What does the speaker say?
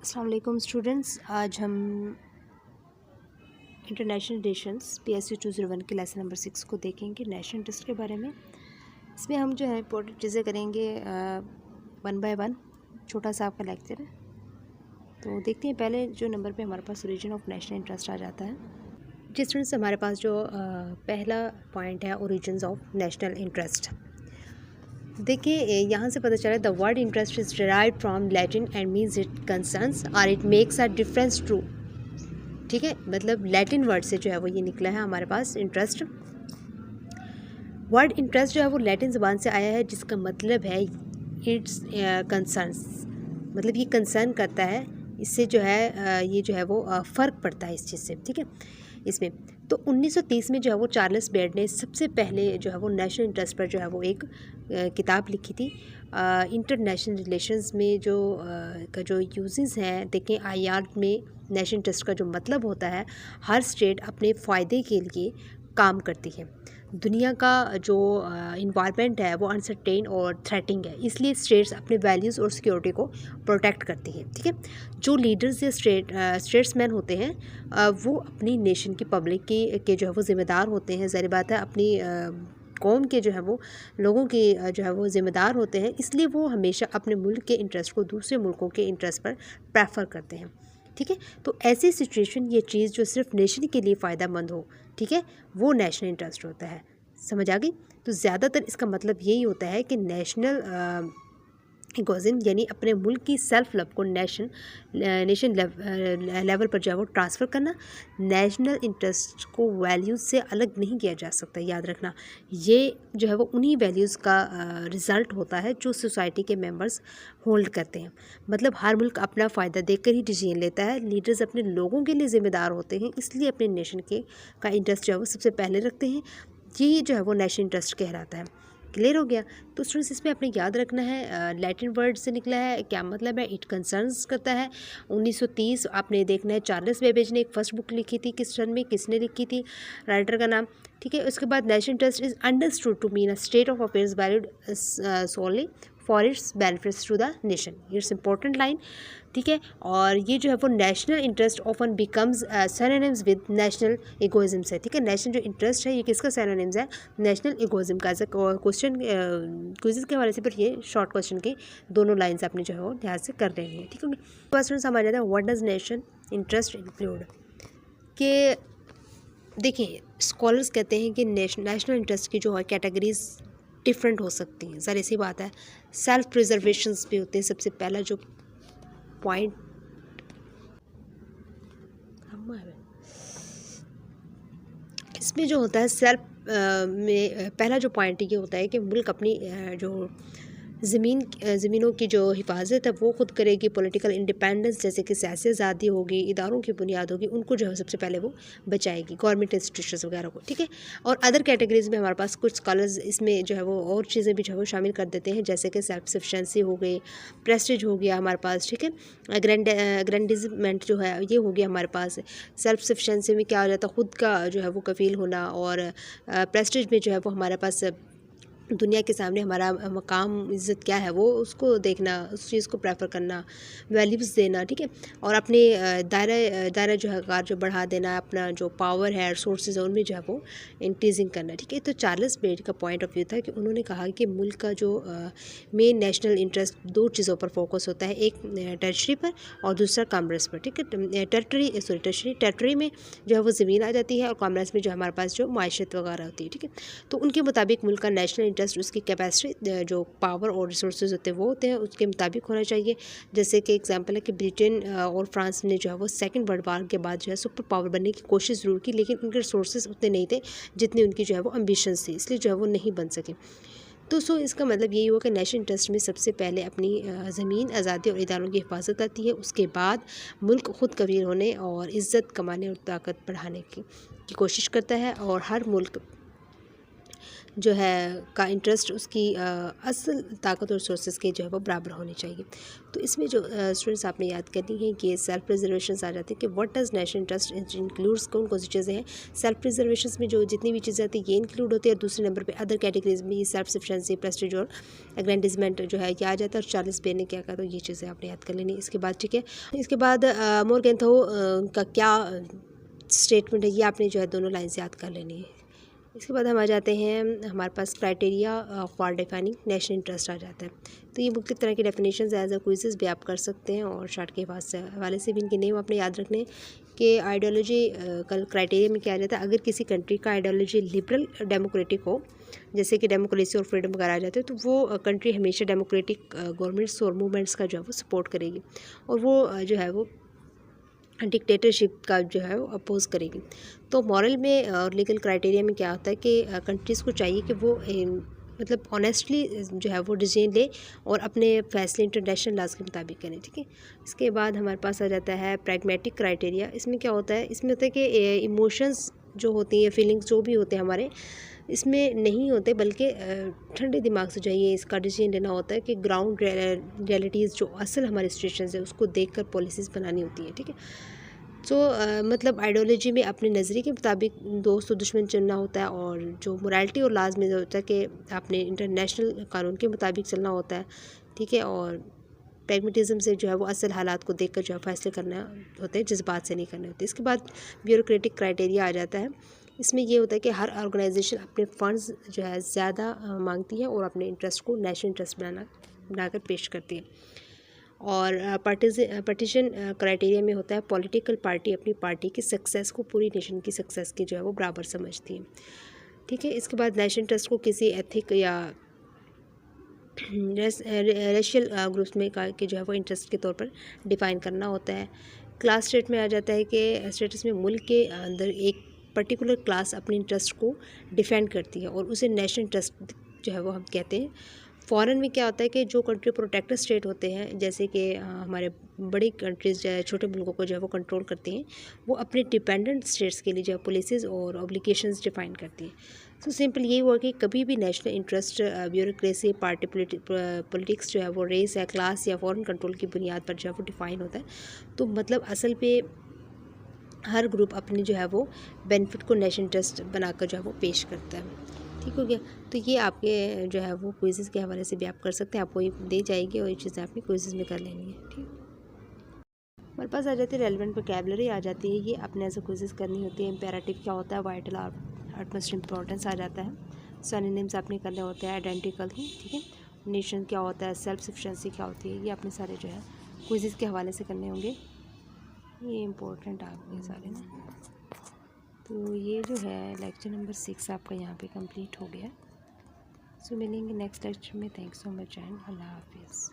अस्सलाम वालेकुम स्टूडेंट्स। आज हम इंटरनेशनल रिलेशंस PSU 201 के लेसन नंबर 6 को देखेंगे, नेशनल इंटरेस्ट के बारे में। इसमें हम जो है इंपॉर्टेंट चीज़ें करेंगे वन बाय वन। छोटा सा आपका लेक्चर है, तो देखते हैं। पहले जो नंबर पे हमारे पास ओरिजिन ऑफ नेशनल इंटरेस्ट आ जाता है। जी स्टूडेंट्स, हमारे पास जो पहला पॉइंट है ओरिजिन ऑफ नेशनल इंटरेस्ट। देखिए, यहाँ से पता चला the word interest is derived from Latin and means it concerns और it makes a difference true. ठीक है, मतलब लैटिन वर्ड से जो है वो ये निकला है हमारे पास इंटरेस्ट। वर्ड इंटरेस्ट जो है वो लैटिन ज़बान से आया है, जिसका मतलब है इट्स कंसर्न्स, मतलब ये कंसर्न करता है। इससे जो है ये जो है वो फ़र्क पड़ता है इस चीज़ से। ठीक है, इसमें तो 1930 में जो है वो चार्ल्स बेड ने सबसे पहले जो है वो नेशनल इंटरेस्ट पर जो है वो एक किताब लिखी थी। इंटरनेशनल रिलेशंस में जो का जो यूजेस हैं, देखें IR में नेशनल इंटरेस्ट का जो मतलब होता है, हर स्टेट अपने फ़ायदे के लिए काम करती है। दुनिया का जो इन्वायरमेंट है वो अनसर्टेन और थ्रेटिंग है, इसलिए स्टेट्स अपने वैल्यूज़ और सिक्योरिटी को प्रोटेक्ट करती हैं। ठीक है, जो लीडर्स या स्टेट्समैन होते हैं वो अपनी नेशन की पब्लिक के जो है वो ज़िम्मेदार होते हैं। ज़ाहिर बात है, अपनी कौम के जो है वो लोगों के जो है वो ज़िम्मेदार होते हैं, इसलिए वो हमेशा अपने मुल्क के इंटरेस्ट को दूसरे मुल्कों के इंटरेस्ट पर प्रेफर करते हैं। ठीक है, तो ऐसी सिचुएशन, ये चीज़ जो सिर्फ नेशन के लिए फ़ायदा मंद हो, ठीक है, वो नेशनल इंटरेस्ट होता है। समझ आ गई? तो ज़्यादातर इसका मतलब यही होता है कि नेशनल इगोज़म यानी अपने मुल्क की सेल्फ लव को नेशन लेवल पर जो है वो ट्रांसफ़र करना। नेशनल इंटरेस्ट को वैल्यूज़ से अलग नहीं किया जा सकता, याद रखना। ये जो है वो उन्हीं वैल्यूज़ का रिज़ल्ट होता है जो सोसाइटी के मेंबर्स होल्ड करते हैं। मतलब हर मुल्क अपना फ़ायदा देखकर ही डिसीजन लेता है। लीडर्स अपने लोगों के लिए ज़िम्मेदार होते हैं, इसलिए अपने नेशन का इंटरेस्ट जो है वो सबसे पहले रखते हैं। ये जो है वो नेशनल इंटरेस्ट कहलाता है। क्लियर हो गया? तो स्टूडेंट्स, इसमें आपने याद रखना है लैटिन वर्ड से निकला है, क्या मतलब है, इट कंसर्न्स करता है। 1930 आपने देखना है, चार्ल्स बेबेज ने एक फर्स्ट बुक लिखी थी। किस सन में, किसने लिखी थी, राइटर का नाम। ठीक है, उसके बाद national interest is understood to mean a state of affairs valued solely for its benefits to the nation. Its important line. ठीक है, और ये जो है वो national interest often becomes synonyms with national egoism है। ठीक है, नेशनल जो इंटरेस्ट है ये किसका सिनोनिम्स है, नेशनल इगोइज्म का। एज क्वेश्चन क्विज़ के हवाले से फिर ये शॉर्ट क्वेश्चन के दोनों लाइन्स आपने जो है वो ध्यान से कर लेंगे। ठीक है, क्वेश्चन समझ जाता है what does national interest include. कि देखिए, स्कॉलर्स कहते हैं कि नेशनल इंटरेस्ट की जो है कैटेगरीज डिफरेंट हो सकती हैं। ज़रा ऐसी बात है, सेल्फ प्रिजर्वेशंस भी होते हैं। सबसे पहला जो पॉइंट इसमें जो होता है सेल्फ में पहला जो पॉइंट ये होता है कि मुल्क अपनी जो ज़मीनों की जो हिफाजत है वो खुद करेगी। पॉलिटिकल इंडिपेंडेंस, जैसे कि सियासी आज़ादी होगी, इदारों की बुनियाद होगी, उनको जो है सबसे पहले वो बचाएगी, गवर्नमेंट इंस्टीट्यूशंस वगैरह को। ठीक है, और अदर कैटेगरीज में हमारे पास कुछ स्कॉलर्स इसमें जो है वो और चीज़ें भी जो है वो शामिल कर देते हैं, जैसे कि सेल्फ सफिशेंसी हो गई, प्रेस्टीज हो गया हमारे पास। ठीक है, ग्रैंडिजमेंट जो है ये हो गया हमारे पास। सेल्फ सफिशेंसी में क्या हो जाता है, ख़ुद का जो है वो कफ़ील होना, और प्रेस्टीज में जो है वो हमारे पास दुनिया के सामने हमारा मकाम इज़्ज़त क्या है वो उसको देखना, उस चीज़ को प्रेफर करना, वैल्यूज़ देना। ठीक है, और अपने दायरा जो है कार जो बढ़ा देना, अपना जो पावर है, रिसोर्सेज है, उनमें जो है वो इंक्रीजिंग करना। ठीक है, तो चार्ल्स बेड का पॉइंट ऑफ व्यू था कि उन्होंने कहा कि मुल्क का जो मेन नेशनल इंटरेस्ट दो चीज़ों पर फोकस होता है, एक टेरिटरी पर और दूसरा कॉमर्स पर। ठीक है, टेरिटरी में जो है वो ज़मीन आ जाती है, और कॉमर्स में जो हमारे पास जो माइशत वगैरह होती है। ठीक है, तो उनके मुताबिक मुल्क का नेशनल इंटरेस्ट उसकी कैपेसिटी, जो पावर और रिसोर्सेज होते हैं वो होते हैं, उसके मुताबिक होना चाहिए। जैसे कि एग्जांपल है कि ब्रिटेन और फ्रांस ने जो है वो सेकंड वर्ल्ड वार के बाद जो है सुपर पावर बनने की कोशिश ज़रूर की, लेकिन उनके रिसोर्सेज उतने नहीं थे जितनी उनकी जो है वो एम्बिशंस थी, इसलिए जो है वो नहीं बन सके। तो इसका मतलब यही हुआ कि नेशनल इंटरेस्ट में सबसे पहले अपनी ज़मीन, आज़ादी और इदारों की हिफाजत आती है। उसके बाद मुल्क खुद कबीर होने और इज़्ज़त कमाने और ताकत बढ़ाने की कोशिश करता है, और हर मुल्क जो है का इंटरेस्ट उसकी असल ताकत और सोर्सेज के जो है वो बराबर होने चाहिए। तो इसमें जो स्टूडेंट्स आपने याद करनी है कि सेल्फ प्रिजर्वेशन आ जाती है कि what does national interest includes, कौन कौन सी चीज़ें हैं। सेल्फ प्रिजर्वेशन में जो जितनी भी चीज़ें आती है ये इंक्लूड होती है, और दूसरे नंबर पे अदर कैटेगरीज में ये सेल्फ सफिशेंसी, प्रेस्टीज और एग्रेंडिजमेंट जो है क्या आ जाता है। और 40 बे ने क्या कहा, तो ये चीज़ें आपने याद कर लेनी। इसके बाद ठीक है, इसके बाद मोरगेंथो का क्या स्टेटमेंट है ये आपने जो है दोनों लाइन्स याद कर लेनी है। इसके बाद हम आ जाते हैं, हमारे पास criteria for defining national interest आ जाता है। तो ये मुख्तलिफ तरह की डेफिनेशन एज अ क्विज़ भी आप कर सकते हैं, और शार्ट के हवाले से भी इनके नेम आपने याद रखने कि आइडियोलॉजी कल क्राइटेरिया में क्या आ जाता है। अगर किसी कंट्री का आइडियोलॉजी लिबरल डेमोक्रेटिक हो, जैसे कि डेमोक्रेसी और फ्रीडम वगैरह आ जाते हैं, तो वो कंट्री हमेशा डेमोक्रेटिक गवर्नमेंट्स और मूवमेंट्स का जो है वो सपोर्ट करेगी, और वो जो है वो डिक्टेटरशिप का जो है वो अपोज़ करेगी। तो मॉरल में और लीगल क्राइटेरिया में क्या होता है कि कंट्रीज़ को चाहिए कि वो मतलब ऑनेस्टली जो है वो डिसीजन ले और अपने फैसले इंटरनेशनल लॉज के मुताबिक करें, ठीक है। इसके बाद हमारे पास आ जाता है प्रैग्मेटिक क्राइटेरिया। इसमें क्या होता है, इसमें होता है कि इमोशंस जो होती हैं, फीलिंग्स जो भी होते हैं हमारे, इसमें नहीं होते, बल्कि ठंडे दिमाग से चाहिए इसका डिसीजन लेना होता है कि ग्राउंड रियलिटीज़ जो असल हमारी सिचुएशंस है उसको देखकर पॉलिसीज़ बनानी होती है, ठीक है। तो मतलब आइडियोलॉजी में अपने नज़रिए के मुताबिक दोस्त और दुश्मन चुनना होता है, और जो मोरालिटी और लाज में होता है कि आपने इंटरनेशनल कानून के मुताबिक चलना होता है, ठीक है। और प्रैग्मेटिज्म से जो है वो असल हालात को देखकर जो है फैसले करना होते हैं, जज्बात से नहीं करने होते। इसके बाद ब्यूरोक्रेटिक क्राइटेरिया आ जाता है। इसमें ये होता है कि हर ऑर्गेनाइजेशन अपने फंड्स जो है ज़्यादा मांगती है और अपने इंटरेस्ट को नेशनल इंटरेस्ट बनाकर पेश करती है। और पार्टीशन क्राइटेरिया में होता है पॉलिटिकल पार्टी अपनी पार्टी की सक्सेस को पूरी नेशन की सक्सेस की जो है वो बराबर समझती है, ठीक है। इसके बाद नेशनल इंटरेस्ट को किसी एथिक या रेशियल ग्रुप्स में का कि जो है वो इंटरेस्ट के तौर पर डिफ़ाइन करना होता है। क्लास स्टेट में आ जाता है कि स्टेटस में मुल्क के अंदर एक पर्टिकुलर क्लास अपने इंटरेस्ट को डिफेंड करती है और उसे नेशनल इंटरेस्ट जो है वो हम कहते हैं। फॉरेन में क्या होता है कि जो कंट्री प्रोटेक्टर स्टेट होते हैं, जैसे कि हमारे बड़ी कंट्रीज़ छोटे मुल्कों को जो है वो कंट्रोल करती हैं, वो अपने डिपेंडेंट स्टेट्स के लिए जो है पॉलिसीज़ और ऑब्लिगेशंस डिफ़ाइन करती हैं। तो सिंपल यही हुआ कि कभी भी national interest bureaucracy party politics जो है वो रेस या क्लास या फॉरेन कंट्रोल की बुनियाद पर जो है वो डिफ़ाइन होता है। तो मतलब असल पे हर ग्रुप अपनी जो है वो बेनिफिट को नेशनल इंटरेस्ट बनाकर जो है वो पेश करता है, ठीक हो गया। तो ये आपके जो है वो क्विज़ के हवाले से भी आप कर सकते हैं, आपको ये दी जाएगी और ये चीज़ें आपने क्विज़ में कर लेनी है, ठीक। हमारे पास आ जाती है रेलिवेंट वोकैबुलरी आ जाती है, ये अपने ऐसे क्विज़ करनी होती है। इम्पेरेटिव क्या होता है, वाइटल और अटमोस्ट इम्पोर्टेंस आ जाता है। सिनोनिम्स आपने करने होते हैं, आइडेंटिकल ही, ठीक है। नेशन क्या होता है, सेल्फ सफिशिएंसी क्या होती है, ये अपने सारे जो है क्विज़ के हवाले से करने होंगे। ये इम्पोर्टेंट आपके सारे ना। तो ये जो है लेक्चर नंबर 6 आपका यहाँ पे कंप्लीट हो गया। सो मिलेंगे नेक्स्ट लेक्चर में। थैंक्स सो मच एंड अल्लाह हाफिज़।